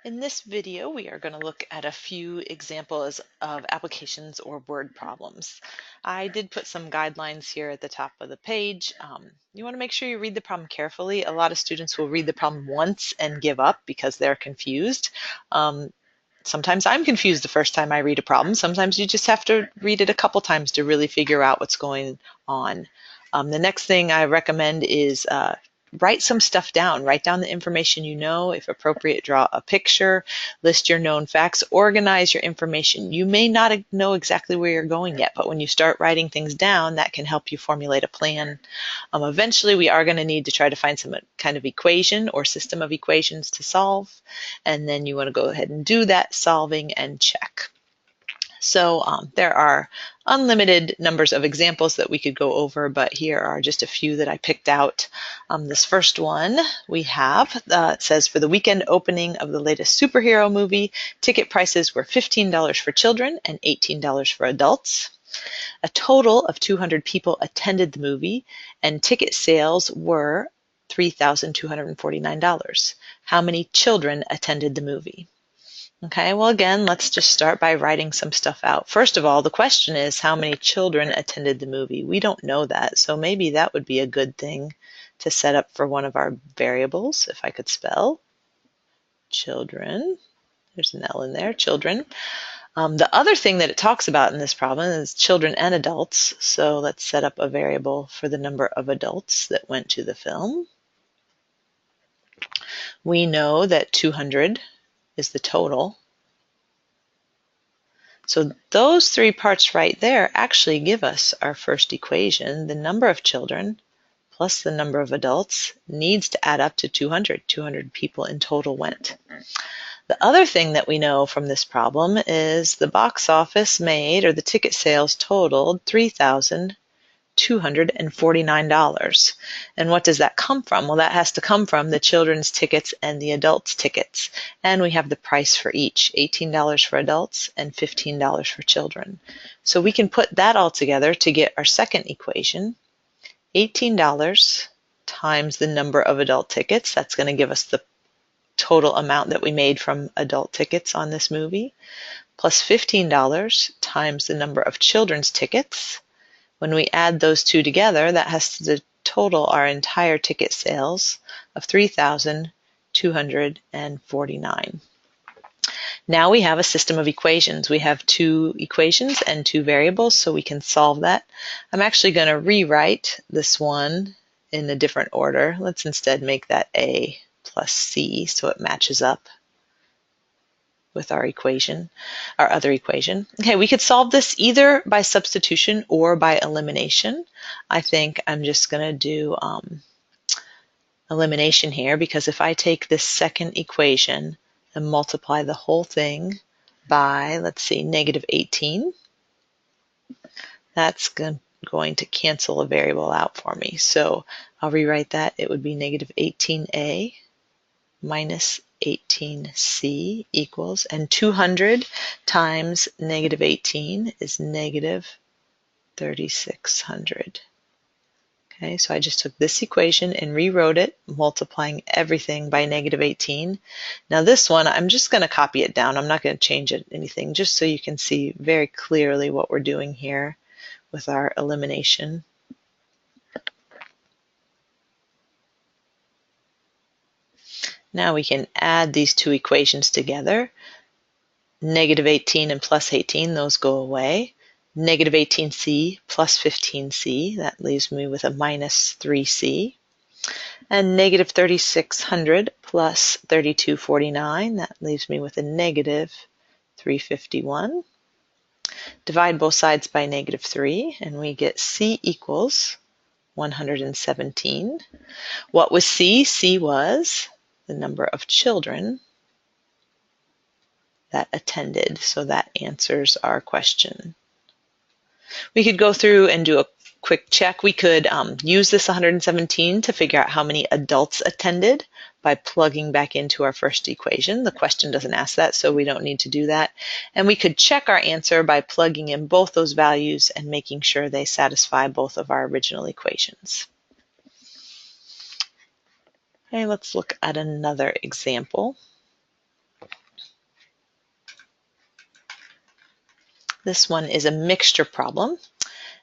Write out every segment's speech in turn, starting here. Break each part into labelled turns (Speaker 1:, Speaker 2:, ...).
Speaker 1: In this video, we are going to look at a few examples of applications or word problems. I did put some guidelines here at the top of the page. You want to make sure you read the problem carefully. A lot of students will read the problem once and give up because they're confused. Sometimes I'm confused the first time I read a problem. Sometimes you just have to read it a couple times to really figure out what's going on. The next thing I recommend is write some stuff down. Write down the information you know. If appropriate, draw a picture, list your known facts, organize your information. You may not know exactly where you're going yet, but when you start writing things down, that can help you formulate a plan. Eventually, we are going to need to try to find some kind of equation or system of equations to solve, and then you want to go ahead and do that solving and check. So there are unlimited numbers of examples that we could go over, but here are just a few that I picked out. This first one we have, it says for the weekend opening of the latest superhero movie, ticket prices were $15 for children and $18 for adults. A total of 200 people attended the movie and ticket sales were $3,249. How many children attended the movie? Okay, well, again, let's just start by writing some stuff out. First of all, the question is how many children attended the movie? We don't know that, so maybe that would be a good thing to set up for one of our variables, if I could spell. Children. There's an L in there, children. The other thing that it talks about in this problem is children and adults, so let's set up a variable for the number of adults that went to the film. We know that 200 is the total. So those three parts right there actually give us our first equation. The number of children plus the number of adults needs to add up to 200. 200 people in total went. The other thing that we know from this problem is the box office made, or the ticket sales totaled, $3,249. And what does that come from? Well, that has to come from the children's tickets and the adults' tickets. And we have the price for each, $18 for adults and $15 for children. So we can put that all together to get our second equation. $18 times the number of adult tickets, that's going to give us the total amount that we made from adult tickets on this movie, plus $15 times the number of children's tickets. When we add those two together, that has to total our entire ticket sales of $3,249. Now we have a system of equations. We have two equations and two variables, so we can solve that. I'm actually going to rewrite this one in a different order. Let's instead make that A plus C so it matches up with our equation, our other equation. Okay, we could solve this either by substitution or by elimination. I think I'm just going to do elimination here, because if I take this second equation and multiply the whole thing by, let's see, negative 18, that's going to cancel a variable out for me. So I'll rewrite that. It would be negative 18a minus 18c equals, and 200 times negative 18 is negative 3,600. Okay, so I just took this equation and rewrote it, multiplying everything by negative 18. Now this one, I'm just going to copy it down. I'm not going to change anything, just so you can see very clearly what we're doing here with our elimination. Now we can add these two equations together. Negative 18 and plus 18, those go away. Negative 18c plus 15c, that leaves me with a minus 3c. And negative 3,600 plus 3,249, that leaves me with a negative 351. Divide both sides by negative 3, and we get c equals 117. What was c? C was the number of children that attended, so that answers our question. We could go through and do a quick check. We could use this 117 to figure out how many adults attended by plugging back into our first equation. The question doesn't ask that, so we don't need to do that. And we could check our answer by plugging in both those values and making sure they satisfy both of our original equations. Okay, let's look at another example. This one is a mixture problem,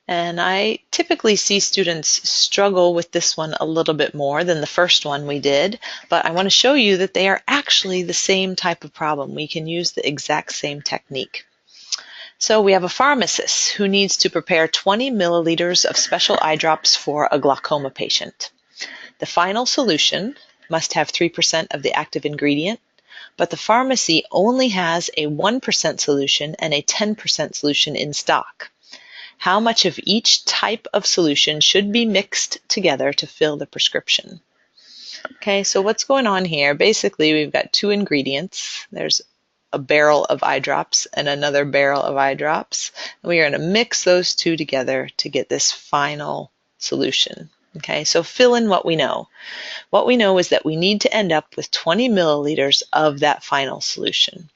Speaker 1: and I typically see students struggle with this one a little bit more than the first one we did, but I want to show you that they are actually the same type of problem. We can use the exact same technique. So we have a pharmacist who needs to prepare 20 milliliters of special eye drops for a glaucoma patient. The final solution must have 3% of the active ingredient, but the pharmacy only has a 1% solution and a 10% solution in stock. How much of each type of solution should be mixed together to fill the prescription? Okay, so what's going on here? Basically, we've got two ingredients. There's a barrel of eye drops and another barrel of eye drops. And we are going to mix those two together to get this final solution. Okay, so fill in what we know. What we know is that we need to end up with 20 milliliters of that final solution.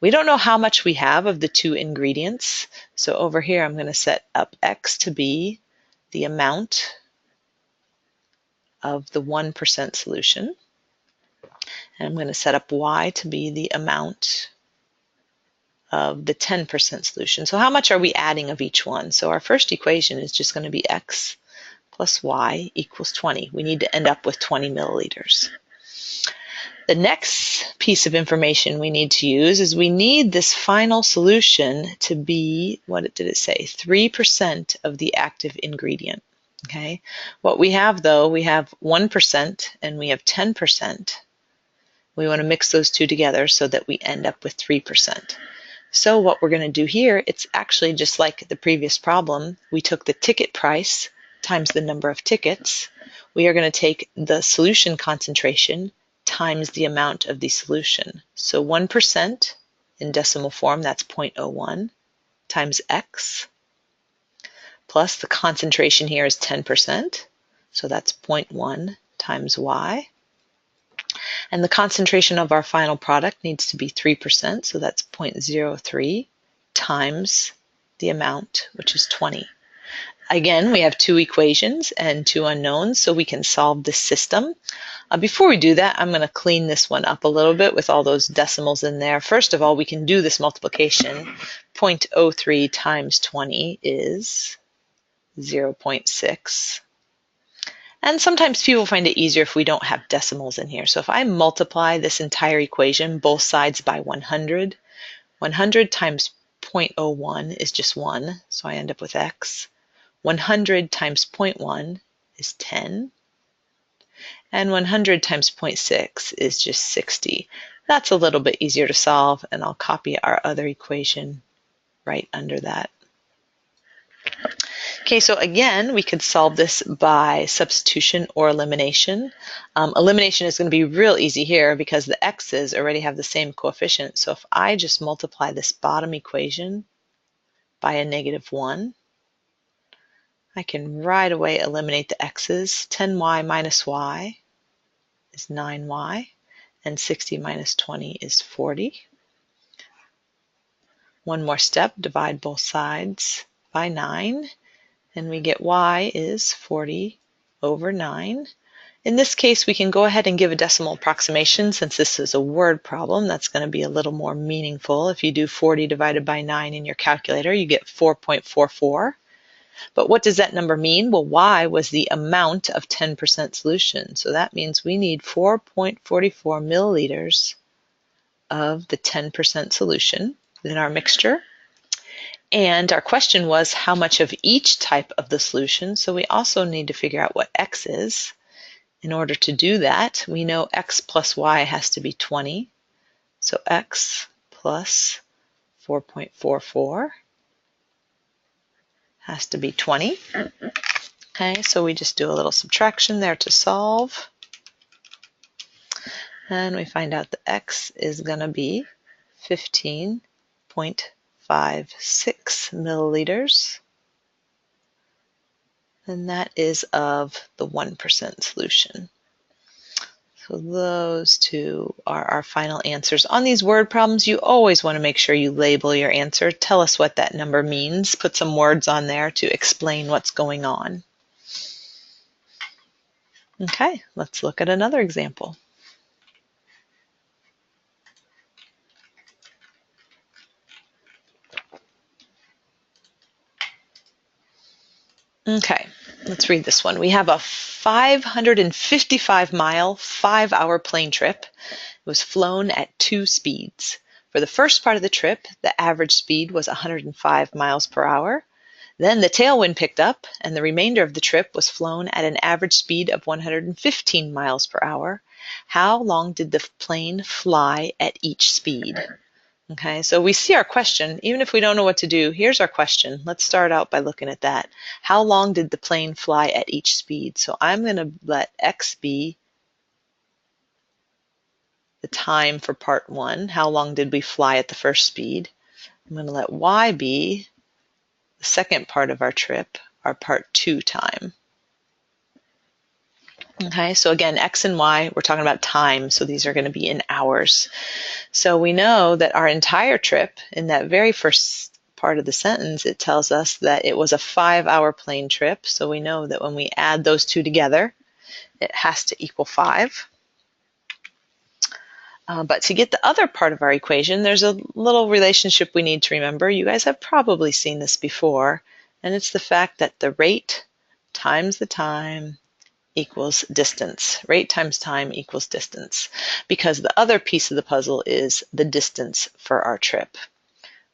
Speaker 1: We don't know how much we have of the two ingredients. So over here, I'm going to set up X to be the amount of the 1% solution. And I'm going to set up Y to be the amount of the 10% solution. So how much are we adding of each one? So our first equation is just going to be X plus Y equals 20. We need to end up with 20 milliliters. The next piece of information we need to use is we need this final solution to be, what did it say? 3% of the active ingredient. Okay. What we have though, we have 1% and we have 10%. We want to mix those two together so that we end up with 3%. So what we're going to do here, it's actually just like the previous problem. We took the ticket price times the number of tickets. We are going to take the solution concentration times the amount of the solution. So 1% in decimal form, that's 0.01 times X, plus the concentration here is 10%, so that's 0.1 times Y. And the concentration of our final product needs to be 3%, so that's 0.03 times the amount, which is 20. Again, we have two equations and two unknowns, so we can solve this system. Before we do that, I'm going to clean this one up a little bit with all those decimals in there. First of all, we can do this multiplication. 0.03 times 20 is 0.6. And sometimes people find it easier if we don't have decimals in here. So if I multiply this entire equation, both sides by 100, 100 times 0.01 is just 1, so I end up with X. 100 times 0.1 is 10. And 100 times 0.6 is just 60. That's a little bit easier to solve, and I'll copy our other equation right under that. Okay, so again, we could solve this by substitution or elimination. Elimination is going to be real easy here because the x's already have the same coefficient. So if I just multiply this bottom equation by a -1, I can right away eliminate the x's. 10y minus y is 9y, and 60 minus 20 is 40. One more step, divide both sides by 9, and we get y is 40 over 9. In this case, we can go ahead and give a decimal approximation. Since this is a word problem, that's going to be a little more meaningful. If you do 40 divided by 9 in your calculator, you get 4.44. But what does that number mean? Well, y was the amount of 10% solution. So that means we need 4.44 milliliters of the 10% solution in our mixture. And our question was how much of each type of the solution. So we also need to figure out what X is. In order to do that, we know X plus Y has to be 20. So X plus 4.44 has to be 20. Okay, so we just do a little subtraction there to solve. And we find out that X is going to be 15.56 milliliters. And that is of the 1% solution. So those two are our final answers. On these word problems, you always want to make sure you label your answer. Tell us what that number means. Put some words on there to explain what's going on. Okay, let's look at another example. Okay, let's read this one. We have a 555-mile, 5-hour plane trip. It was flown at 2 speeds. For the first part of the trip, the average speed was 105 miles per hour. Then the tailwind picked up, and the remainder of the trip was flown at an average speed of 115 miles per hour. How long did the plane fly at each speed? Okay, so we see our question. Even if we don't know what to do, here's our question. Let's start out by looking at that. How long did the plane fly at each speed? So I'm going to let x be the time for part 1. How long did we fly at the first speed? I'm going to let y be the second part of our trip, our part 2 time. Okay, so again, x and y, we're talking about time, so these are going to be in hours. So we know that our entire trip, in that very first part of the sentence, it tells us that it was a 5-hour plane trip. So we know that when we add those two together, it has to equal 5. But to get the other part of our equation, there's a little relationship we need to remember. You guys have probably seen this before, and it's the fact that the rate times the time equals distance. Rate times time equals distance, because the other piece of the puzzle is the distance for our trip.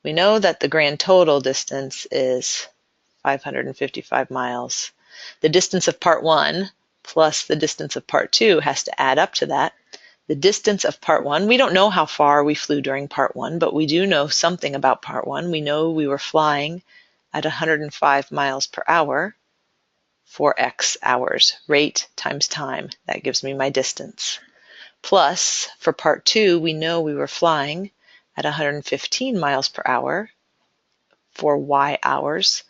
Speaker 1: We know that the grand total distance is 555 miles. The distance of part 1 plus the distance of part 2 has to add up to that. The distance of part 1, we don't know how far we flew during part 1, but we do know something about part 1. We know we were flying at 105 miles per hour for X hours. Rate times time, that gives me my distance. Plus, for part 2, we know we were flying at 115 miles per hour for Y hours.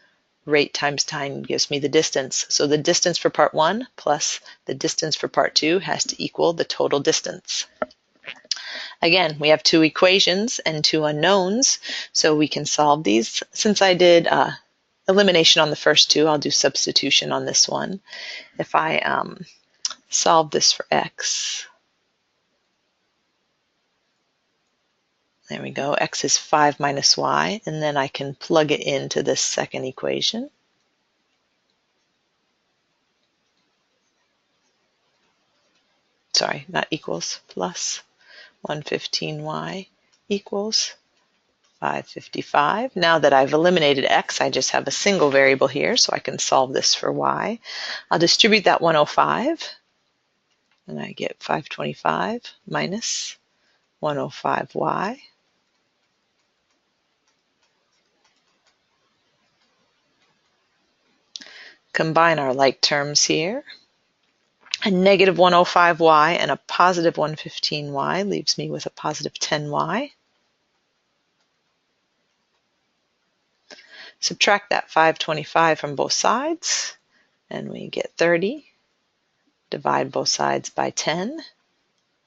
Speaker 1: Rate times time gives me the distance. So the distance for part 1 plus the distance for part 2 has to equal the total distance. Again, we have 2 equations and 2 unknowns, so we can solve these. Since I did elimination on the first 2, I'll do substitution on this one. If I solve this for x, there we go, x is 5 minus y, and then I can plug it into this second equation. Sorry, not equals, plus 115y equals 555. Now that I've eliminated x, I just have a single variable here, so I can solve this for y. I'll distribute that 105, and I get 525 minus 105y. Combine our like terms here. A negative 105y and a positive 115y leaves me with a positive 10y. Subtract that 525 from both sides, and we get 30. Divide both sides by 10,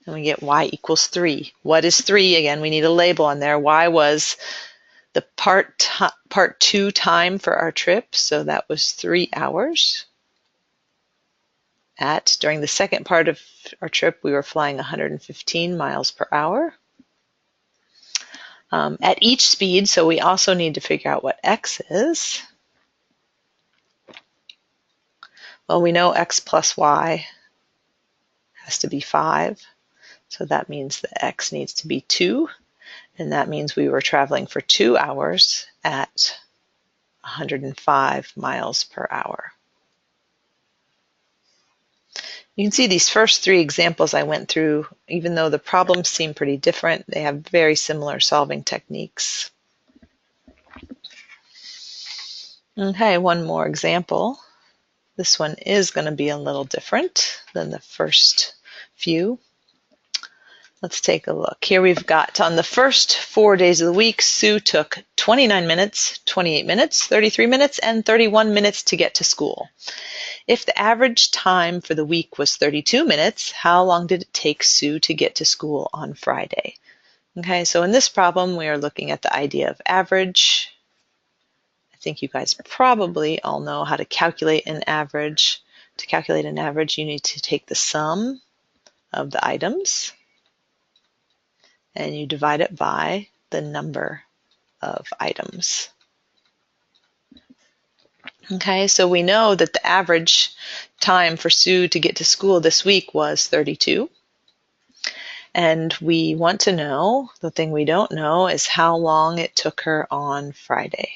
Speaker 1: and we get y equals 3. What is 3? Again, we need a label on there. Y was the part 2 time for our trip, so that was 3 hours. During the second part of our trip, we were flying 115 miles per hour. At each speed, so we also need to figure out what x is. Well, we know x plus y has to be 5, so that means the x needs to be 2, and that means we were traveling for 2 hours at 105 miles per hour. You can see these first 3 examples I went through, even though the problems seem pretty different, they have very similar solving techniques. Okay, one more example. This one is going to be a little different than the first few. Let's take a look. Here we've got on the first 4 days of the week, Sue took 29 minutes, 28 minutes, 33 minutes, and 31 minutes to get to school. If the average time for the week was 32 minutes, how long did it take Sue to get to school on Friday? Okay, so in this problem, we are looking at the idea of average. I think you guys probably all know how to calculate an average. To calculate an average, you need to take the sum of the items and you divide it by the number of items. Okay, so we know that the average time for Sue to get to school this week was 32. And we want to know, the thing we don't know is how long it took her on Friday.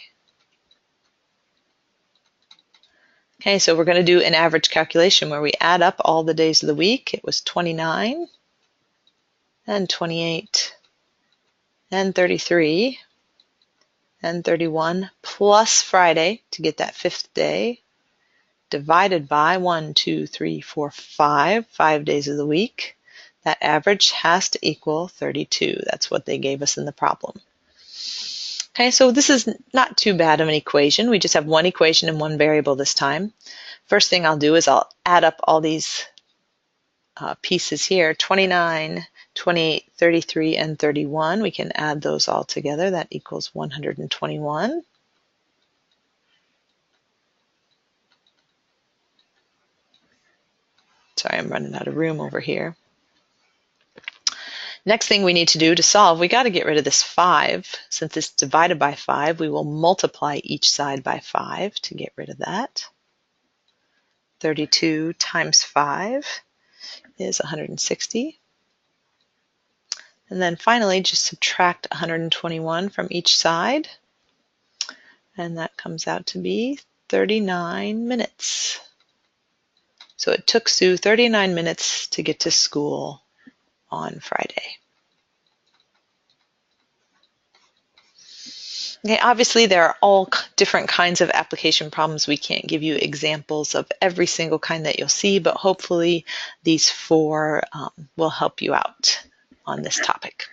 Speaker 1: Okay, so we're going to do an average calculation where we add up all the days of the week. It was 29 and 28 and 33 and 31 plus Friday to get that fifth day, divided by 1, 2, 3, 4, 5 days of the week. That average has to equal 32. That's what they gave us in the problem. Okay, so this is not too bad of an equation. We just have one equation and one variable this time. First thing I'll do is I'll add up all these pieces here, 29, 28, 33, and 31. We can add those all together. That equals 121. Sorry, I'm running out of room over here. Next thing we need to do to solve, we got to get rid of this 5. Since it's divided by 5, we will multiply each side by 5 to get rid of that. 32 times 5 is 160. And then finally, just subtract 121 from each side. And that comes out to be 39 minutes. So it took Sue 39 minutes to get to school on Friday. Okay, obviously there are all different kinds of application problems. We can't give you examples of every single kind that you'll see, but hopefully these 4 will help you out on this topic.